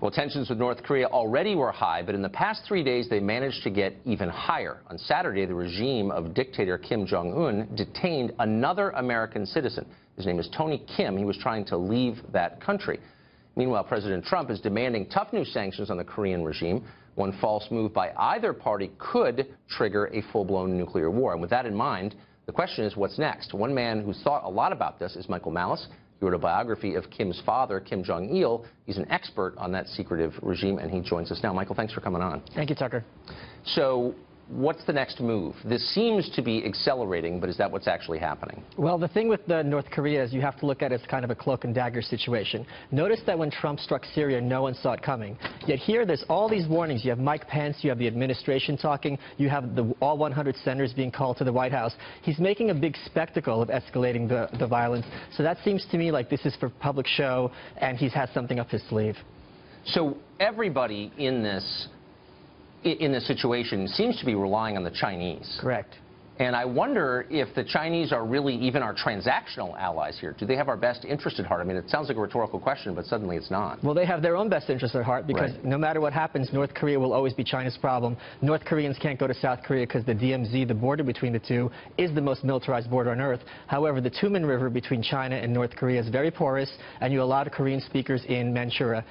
Well, tensions with North Korea already were high, but in the past 3 days, they managed to get even higher. On Saturday, the regime of dictator Kim Jong-un detained another American citizen. His name is Tony Kim. He was trying to leave that country. Meanwhile, President Trump is demanding tough new sanctions on the Korean regime. One false move by either party could trigger a full-blown nuclear war. And with that in mind, the question is, what's next? One man who's thought a lot about this is Michael Malice. He wrote a biography of Kim's father, Kim Jong-il. He's an expert on that secretive regime, and he joins us now. Michael, thanks for coming on. Thank you, Tucker. So, what's the next move? This seems to be accelerating, but is that what's actually happening? Well, the thing with North Korea is you have to look at it as kind of a cloak and dagger situation. Notice that when Trump struck Syria, no one saw it coming. Yet here, there's all these warnings. You have Mike Pence, you have the administration talking, you have all 100 senators being called to the White House. He's making a big spectacle of escalating the violence. So that seems to me like this is for public show, and he's had something up his sleeve. So everybody in this situation seems to be relying on the Chinese. Correct. And I wonder if the Chinese are really even our transactional allies here. Do they have our best interest at heart? I mean, it sounds like a rhetorical question, but suddenly it's not. Well, they have their own best interest at heart because no matter what happens, North Korea will always be China's problem. North Koreans can't go to South Korea because the DMZ, the border between the two, is the most militarized border on earth. However, the Tumen River between China and North Korea is very porous, and you allow Korean speakers in Manchuria.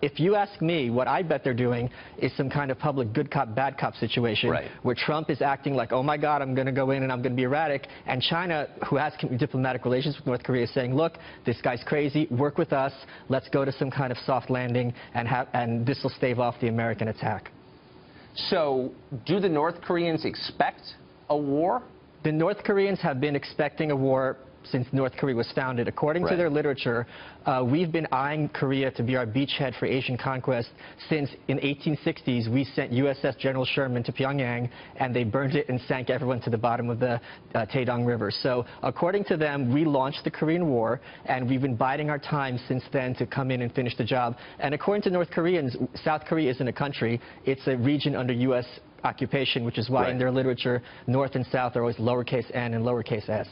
If you ask me, what I bet they're doing is some kind of public good cop, bad cop situation where Trump is acting like, oh my God, I'm going to go in and I'm going to be erratic, and China, who has diplomatic relations with North Korea, is saying, look, this guy's crazy, work with us, let's go to some kind of soft landing, and this will stave off the American attack. So, do the North Koreans expect a war? The North Koreans have been expecting a war since North Korea was founded. According to their literature, we've been eyeing Korea to be our beachhead for Asian conquest since in 1860s we sent USS General Sherman to Pyongyang, and they burned it and sank everyone to the bottom of the Taedong River. So according to them, we launched the Korean War, and we've been biding our time since then to come in and finish the job. And according to North Koreans, South Korea isn't a country, it's a region under U.S. occupation, which is why in their literature, North and South are always lowercase n and lowercase s.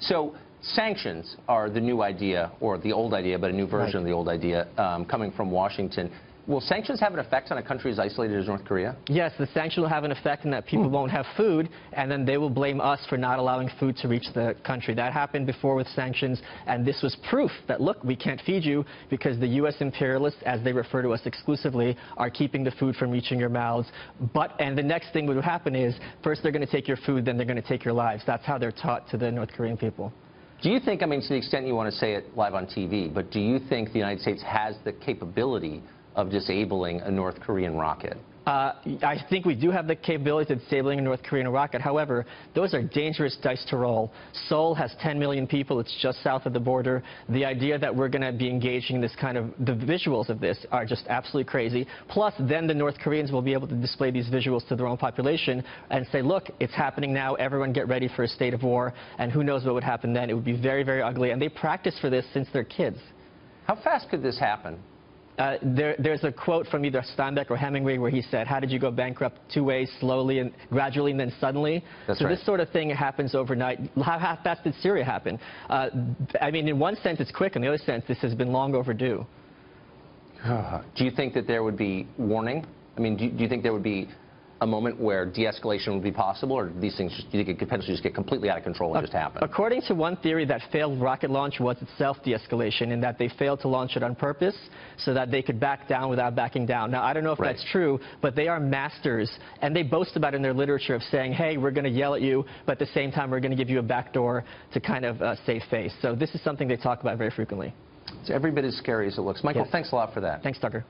So sanctions are the new idea, or the old idea, but a new version of the old idea coming from Washington. Will sanctions have an effect on a country as isolated as North Korea? Yes, the sanctions will have an effect in that people won't have food, and then they will blame us for not allowing food to reach the country. That happened before with sanctions, and this was proof that, look, we can't feed you because the U.S. imperialists, as they refer to us exclusively, are keeping the food from reaching your mouths. And the next thing that will happen is, first they're going to take your food, then they're going to take your lives. That's how they're taught to the North Korean people. Do you think, I mean, to the extent you want to say it live on TV, but do you think the United States has the capability of disabling a North Korean rocket? I think we do have the capability of disabling a North Korean rocket. However, those are dangerous dice to roll. Seoul has 10 million people. It's just south of the border. The idea that we're going to be engaging in this kind of, the visuals of this are just absolutely crazy. Plus, then the North Koreans will be able to display these visuals to their own population and say, look, it's happening now. Everyone get ready for a state of war. And who knows what would happen then. It would be very, very ugly. And they practice for this since they're kids. How fast could this happen? There's a quote from either Steinbeck or Hemingway where he said, how did you go bankrupt? 2 ways, slowly and gradually and then suddenly. So this sort of thing happens overnight. How fast did Syria happen? I mean, in one sense it's quick, in the other sense this has been long overdue. Do you think that there would be warning? I mean, do you think there would be a moment where de-escalation would be possible, or these things, do you think it could potentially just get completely out of control and just happen? According to one theory, that failed rocket launch was itself de-escalation, in that they failed to launch it on purpose so that they could back down without backing down. Now, I don't know if that's true, but they are masters, and they boast about it in their literature of saying, hey, we're going to yell at you, but at the same time, we're going to give you a backdoor to kind of save face. So this is something they talk about very frequently. It's every bit as scary as it looks. Michael, thanks a lot for that. Thanks, Tucker.